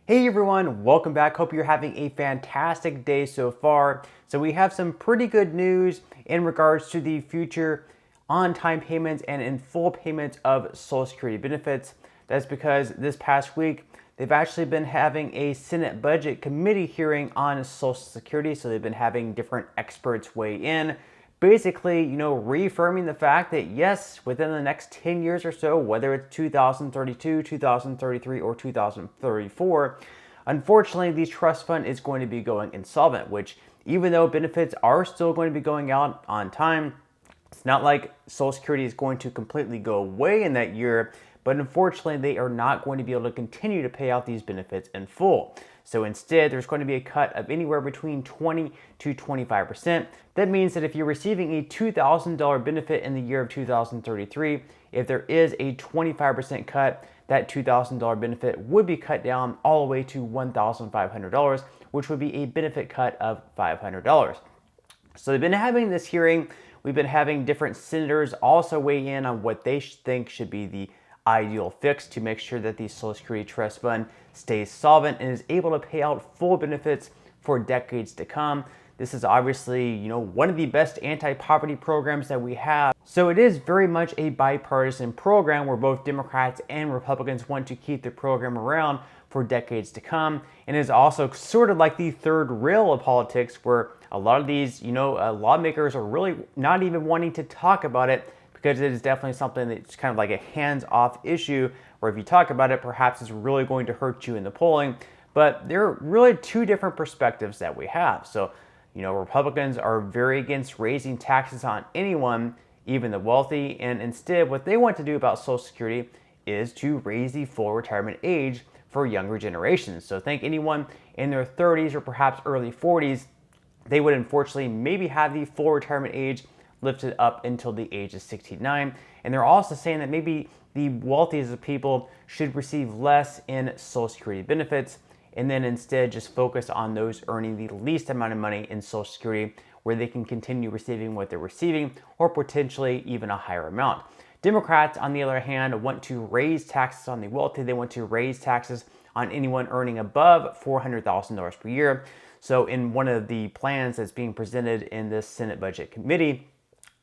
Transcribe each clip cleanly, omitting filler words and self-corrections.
Hey everyone, welcome back. Hope you're having a fantastic day so far. So we have some pretty good news in regards to the future on-time payments and in full payments of Social Security benefits. That's because this past week, they've actually been having a Senate Budget Committee hearing on Social Security. So they've been having different experts weigh in, basically, reaffirming the fact that yes, within the next 10 years or so, whether it's 2032, 2033, or 2034, unfortunately, the trust fund is going to be going insolvent, which even though benefits are still going to be going out on time, it's not like Social Security is going to completely go away in that year, but unfortunately, they are not going to be able to continue to pay out these benefits in full. So instead, there's going to be a cut of anywhere between 20 to 25%. That means that if you're receiving a $2,000 benefit in the year of 2033, if there is a 25% cut, that $2,000 benefit would be cut down all the way to $1,500, which would be a benefit cut of $500. So they've been having this hearing. We've been having different senators also weigh in on what they think should be the ideal fix to make sure that the Social Security Trust Fund stays solvent and is able to pay out full benefits for decades to come. This is obviously, one of the best anti-poverty programs that we have. So it is very much a bipartisan program where both Democrats and Republicans want to keep the program around for decades to come. And is also sort of like the third rail of politics where a lot of these, lawmakers are really not even wanting to talk about it, because it is definitely something that's kind of like a hands-off issue where if you talk about it, perhaps it's really going to hurt you in the polling. But there are really two different perspectives that we have. So, Republicans are very against raising taxes on anyone, even the wealthy, and instead what they want to do about Social Security is to raise the full retirement age for younger generations. So think anyone in their 30s or perhaps early 40s, they would unfortunately maybe have the full retirement age lifted up until the age of 69. And they're also saying that maybe the wealthiest of people should receive less in Social Security benefits and then instead just focus on those earning the least amount of money in Social Security, where they can continue receiving what they're receiving or potentially even a higher amount. Democrats, on the other hand, want to raise taxes on the wealthy. They want to raise taxes on anyone earning above $400,000 per year. So in one of the plans that's being presented in this Senate Budget Committee,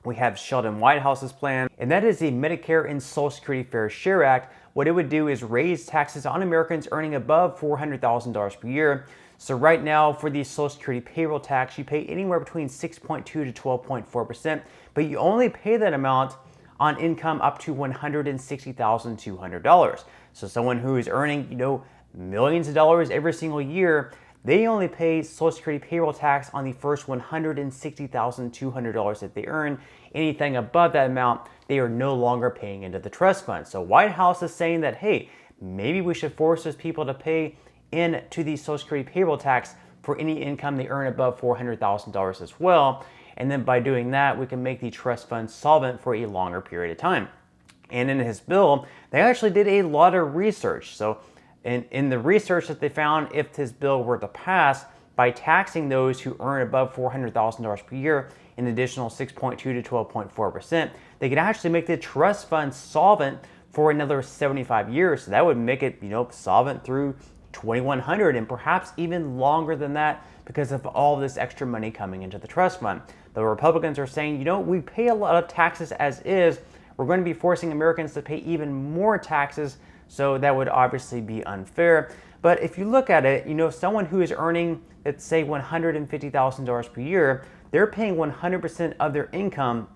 we have Sheldon Whitehouse's plan, and that is the Medicare and Social Security Fair Share Act. What it would do is raise taxes on Americans earning above $400,000 per year. So right now for the Social Security payroll tax, you pay anywhere between 6.2 to 12.4%, but you only pay that amount on income up to $160,200. So someone who is earning, millions of dollars every single year, they only pay Social Security payroll tax on the first $160,200 that they earn. Anything above that amount, they are no longer paying into the trust fund. So White House is saying that, hey, maybe we should force those people to pay into the Social Security payroll tax for any income they earn above $400,000 as well. And then by doing that, we can make the trust fund solvent for a longer period of time. And in his bill, they actually did a lot of research. So in the research that they found, if this bill were to pass, by taxing those who earn above $400,000 per year, an additional 6.2 to 12.4%, they could actually make the trust fund solvent for another 75 years. So that would make it, solvent through 2100 and perhaps even longer than that because of all this extra money coming into the trust fund. The Republicans are saying, we pay a lot of taxes as is. We're going to be forcing Americans to pay even more taxes. So that would obviously be unfair. But if you look at it, someone who is earning, let's say, $150,000 per year, they're paying 100% of their income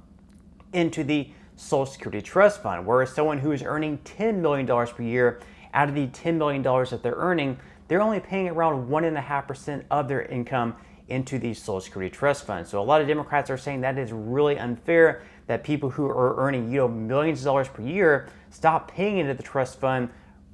into the Social Security Trust Fund. Whereas someone who is earning $10 million per year, out of the $10 million that they're earning, they're only paying around 1.5% of their income into the Social Security Trust Fund. So a lot of Democrats are saying that is really unfair, that people who are earning millions of dollars per year stop paying into the trust fund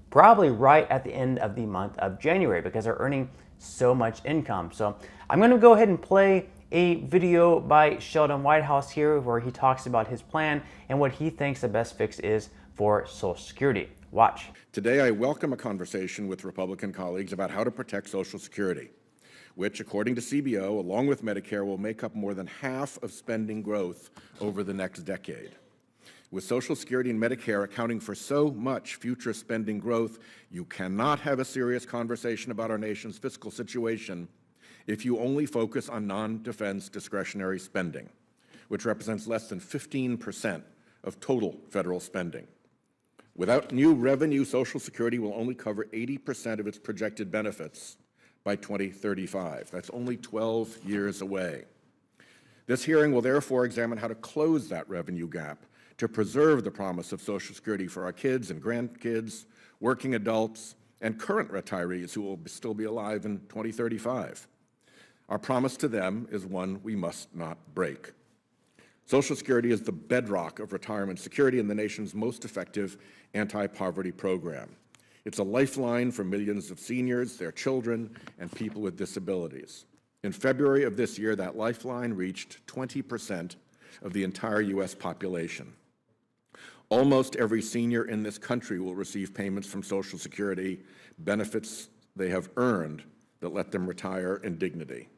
probably right at the end of the month of January because they're earning so much income. So I'm going to go ahead and play a video by Sheldon Whitehouse here where he talks about his plan and what he thinks the best fix is for Social Security. Watch. Today I welcome a conversation with Republican colleagues about how to protect Social Security, which, according to CBO, along with Medicare, will make up more than half of spending growth over the next decade. With Social Security and Medicare accounting for so much future spending growth, you cannot have a serious conversation about our nation's fiscal situation if you only focus on non-defense discretionary spending, which represents less than 15% of total federal spending. Without new revenue, Social Security will only cover 80% of its projected benefits by 2035. That's only 12 years away. This hearing will therefore examine how to close that revenue gap to preserve the promise of Social Security for our kids and grandkids, working adults, and current retirees who will still be alive in 2035. Our promise to them is one we must not break. Social Security is the bedrock of retirement security and the nation's most effective anti-poverty program. It's a lifeline for millions of seniors, their children, and people with disabilities. In February of this year, that lifeline reached 20% of the entire U.S. population. Almost every senior in this country will receive payments from Social Security, benefits they have earned that let them retire in dignity.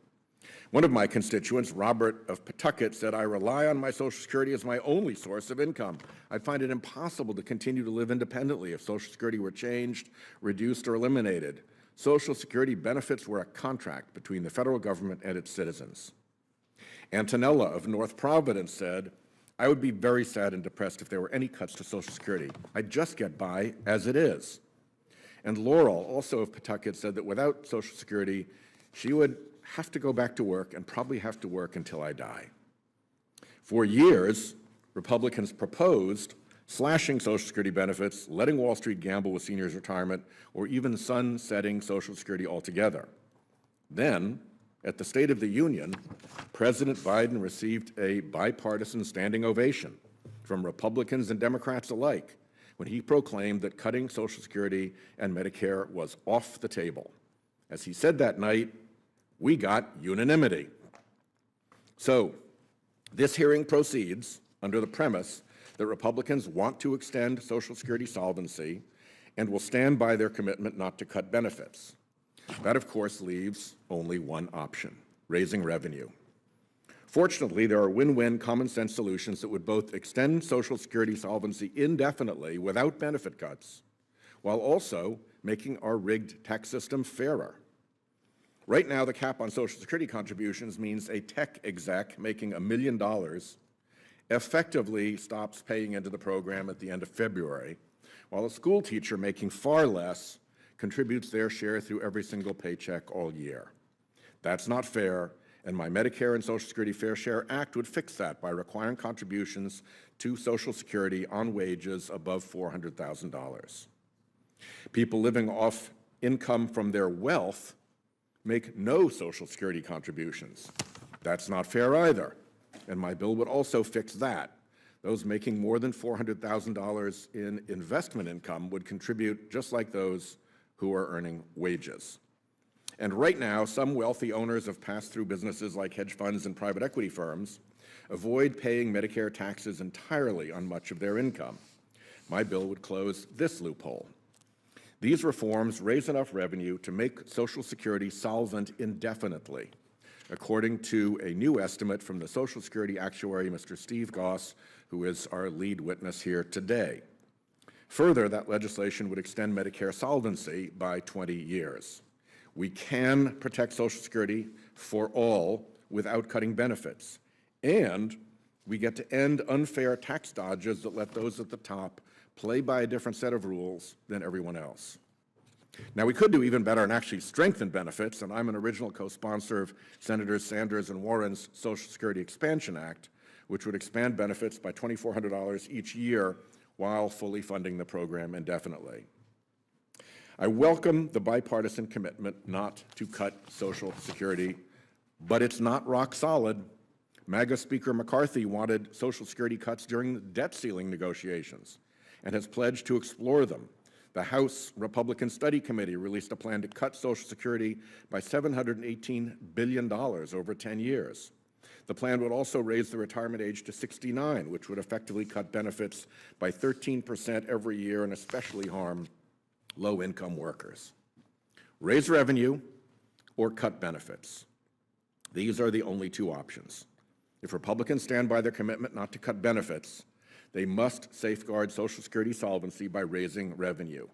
One of my constituents, Robert of Pawtucket, said, "I rely on my Social Security as my only source of income. I find it impossible to continue to live independently if Social Security were changed, reduced, or eliminated. Social Security benefits were a contract between the federal government and its citizens." Antonella of North Providence said, "I would be very sad and depressed if there were any cuts to Social Security. I'd just get by as it is." And Laurel, also of Pawtucket, said that without Social Security, she would have to go back to work and probably have to work until I die. For years, Republicans proposed slashing Social Security benefits, letting Wall Street gamble with seniors' retirement, or even sunsetting Social Security altogether. Then, at the State of the Union, President Biden received a bipartisan standing ovation from Republicans and Democrats alike when he proclaimed that cutting Social Security and Medicare was off the table. As he said that night, we got unanimity. So, this hearing proceeds under the premise that Republicans want to extend Social Security solvency and will stand by their commitment not to cut benefits. That, of course, leaves only one option: raising revenue. Fortunately, there are win-win common-sense solutions that would both extend Social Security solvency indefinitely without benefit cuts, while also making our rigged tax system fairer. Right now, the cap on Social Security contributions means a tech exec making $1 million effectively stops paying into the program at the end of February, while a school teacher making far less contributes their share through every single paycheck all year. That's not fair, and my Medicare and Social Security Fair Share Act would fix that by requiring contributions to Social Security on wages above $400,000. People living off income from their wealth make no Social Security contributions. That's not fair either, and my bill would also fix that. Those making more than $400,000 in investment income would contribute just like those who are earning wages. And right now, some wealthy owners of pass-through businesses like hedge funds and private equity firms avoid paying Medicare taxes entirely on much of their income. My bill would close this loophole. These reforms raise enough revenue to make Social Security solvent indefinitely, according to a new estimate from the Social Security actuary, Mr. Steve Goss, who is our lead witness here today. Further, that legislation would extend Medicare solvency by 20 years. We can protect Social Security for all without cutting benefits, and we get to end unfair tax dodges that let those at the top play by a different set of rules than everyone else. Now, we could do even better and actually strengthen benefits, and I'm an original co-sponsor of Senators Sanders and Warren's Social Security Expansion Act, which would expand benefits by $2,400 each year while fully funding the program indefinitely. I welcome the bipartisan commitment not to cut Social Security, but it's not rock solid. MAGA Speaker McCarthy wanted Social Security cuts during the debt ceiling negotiations and has pledged to explore them. The House Republican Study Committee released a plan to cut Social Security by $718 billion over 10 years. The plan would also raise the retirement age to 69, which would effectively cut benefits by 13% every year and especially harm low-income workers. Raise revenue or cut benefits. These are the only two options. If Republicans stand by their commitment not to cut benefits, They must safeguard Social Security solvency by raising revenue.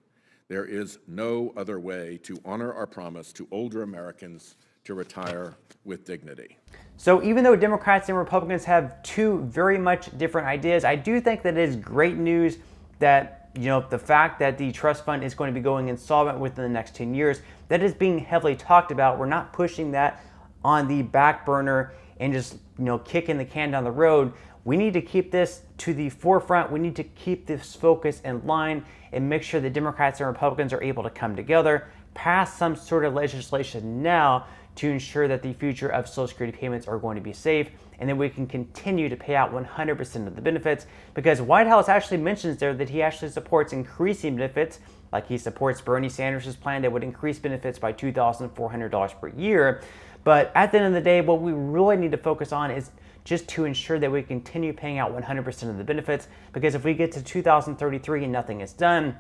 There is no other way to honor our promise to older Americans to retire with dignity. So even though Democrats and Republicans have two very much different ideas, I do think that it is great news that, the fact that the trust fund is going to be going insolvent within the next 10 years, that is being heavily talked about. We're not pushing that on the back burner and just, kicking the can down the road. We need to keep this to the forefront. We need to keep this focus in line and make sure that Democrats and Republicans are able to come together, pass some sort of legislation now to ensure that the future of Social Security payments are going to be safe, and then we can continue to pay out 100% of the benefits, because Whitehouse actually mentions there that he actually supports increasing benefits, like he supports Bernie Sanders' plan that would increase benefits by $2,400 per year. But at the end of the day, what we really need to focus on is just to ensure that we continue paying out 100% of the benefits, because if we get to 2033 and nothing is done,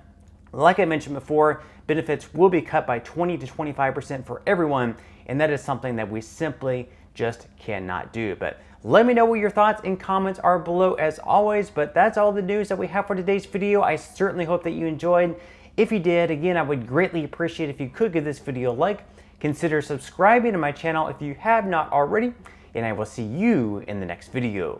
like I mentioned before, benefits will be cut by 20 to 25% for everyone, and that is something that we simply just cannot do. But let me know what your thoughts and comments are below as always, but that's all the news that we have for today's video. I certainly hope that you enjoyed. If you did, again, I would greatly appreciate if you could give this video a like, consider subscribing to my channel if you have not already, and I will see you in the next video.